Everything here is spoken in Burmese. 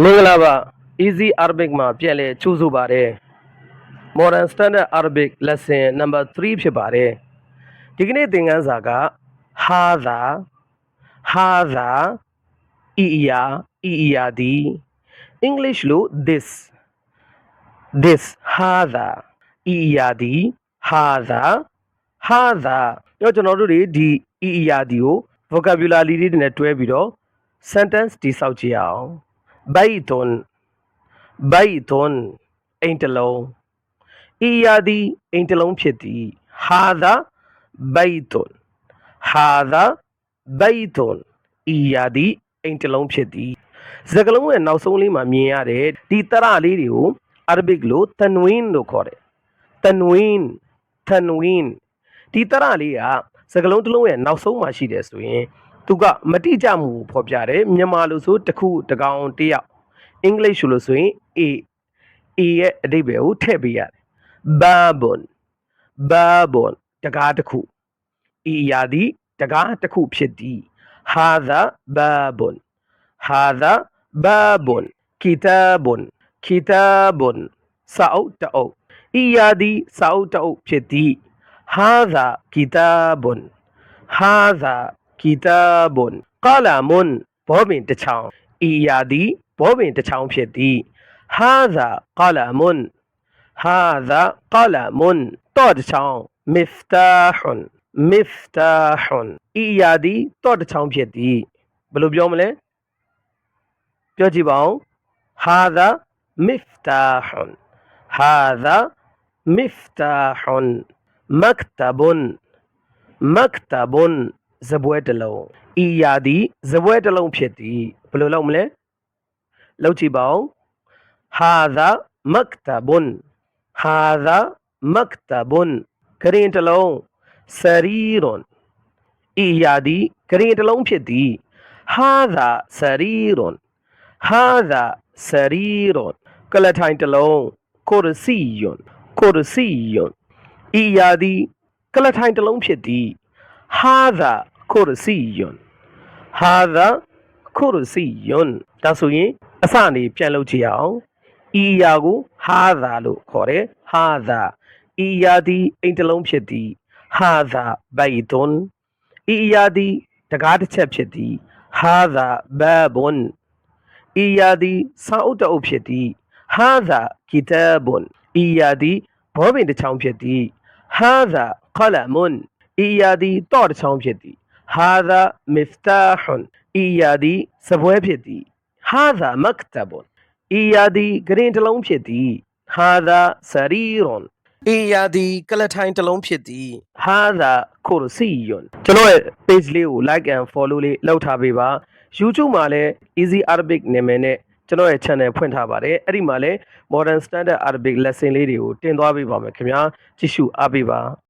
မင်္ဂလာပါ Easy Arabic မှာပြန်လည်ကြိုဆိုပါတယ် Modern Standard Arabic Lesson number 3ဖြစ်ပါတယ်ဒီကနေ့သင်ခန်းစာက Hadha Iyaဒီ English လို့ this Hadha Iyaဒီ Hadha တော့ကျွန်တော်တို့တွေဒီ Iyaဒီကို vocabulary လေးတွေနဲ့တွဲပြီးတော့ sentence တိဆောက်ကြည့်အောင် Baitun အိမ်တစ်လုံး Iya သည်အိမ်တစ်လုံးဖြစ်သည် Hadha Baitun Iya သည်အိမ်တစ်လုံးဖြစ်သည်စကားလုံးရဲ့နောက်ဆုံးလေးမှာမြင်ရတဲ့ဒီတရလေးတွေကို Arabic လို့ tanween လို့ခေါ်တယ် tanween ဒီတရလေးကစကားလုံးတစ်လုံးရဲ့နောက်ဆုံးမှာရှိတယ်ဆိုရင်သူကမတိကျမှုကိုဖော်ပြတယ်မြန်မာလိုဆိုတစ်ခုတစ်ကောင်တစ်ယောက်အင်္ဂလိပ်လိုဆိုရင် A ရဲ့အဓိပ္ပာယ်ကိုထည့်ပေးရတယ် babun တကားတစ်ခု Iya သည်တကားတစ်ခုဖြစ်သည် Hadha babun kitabun စာအုပ်တစ်အုပ် Iya သည်စာအုပ်တစ်အုပ်ဖြစ်သည် Hadha kitabun qalamun ဘောပင်တစ်ချောင်း Iya သည်ဘောပင်တစ်ချောင်းဖြစ်သည် Hadha qalamun တော့တစ်ချောင်း miftahun Iya သည်တော့တစ်ချောင်းဖြစ်သည်ဘယ်လိုပြောမလဲပြောကြည့်ပါဦး Hadha miftahun maktabun ဇပွဲတစ်လုံး Iya သည်ဇပွဲတစ်လုံးဖြစ်သည်ဘယ်လိုလုပ်မလဲလုပ်ကြည့်ပါဦး Hadha maktabun ကရင်တစ်လုံး sarirun Iya သည်ကရင်တစ်လုံးဖြစ်သည် Hadha sarirun ကလထိုင်တစ်လုံး kursiyun Iya သည်ကလထိုင်တစ်လုံးဖြစ်သည် Hadha kursiyun ဒါဆိုရင်အစအနေပြန်လုပ်ကြည့်အောင် Iya ကို Hadha လို့ခေါ်တယ် Iya သည်အိမ်တစ်လုံးဖြစ်သည် Hadha baitun Iya သည်တကားတစ်ချက်ဖြစ်သည် Hadha babun Iya သည်စာအုပ်တစ်အုပ်ဖြစ်သည် Hadha kitabun Iya သည်ဘောပင်တစ်ချောင်းဖြစ်သည် Hadha qalamun Iya သည်တော့တစ်ချောင်းဖြစ်သည် Hadha miftahun Iya သည်စပွဲဖြစ်သည် Hadha maktabun Iya သည်ကရင်တစ်လုံးဖြစ်သည် Hadha sarirun Iya သည်ကလထိုင်တစ်လုံးဖြစ်သည် Hadha kursiyun ကျွန်တော်ရဲ့ page လေးကို like and follow လေးလုပ်ထားပေးပါ YouTube မှာလည်း Easy Arabic နာမည်နဲ့ကျွန်တော်ရဲ့ channel ဖွင့်ထားပါတယ်အဲ့ဒီမှာလည်း Modern Standard Arabic lesson လေးတွေကိုတင်သွားပေးပါမယ်ခင်ဗျာကြည့်ရှုအားပေးပါ